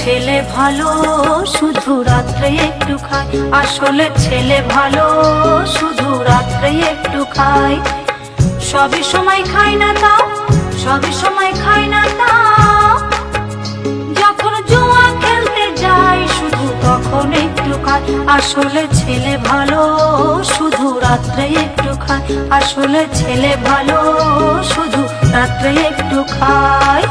ছেলে ভালো শুধু রাত্রে একটু খায়, আসলে ছেলে ভালো শুধু রাত্রে একটু খায়। সবই সময় খায় না তাও, সবই সময় খায় না তাও, যখন জুয়া খেলতে যায় শুধু তখন একটু খায়। আসলে ছেলে ভালো শুধু রাত্রে একটু খায়, আসলে ছেলে ভালো শুধু রাত্রে একটু খায়।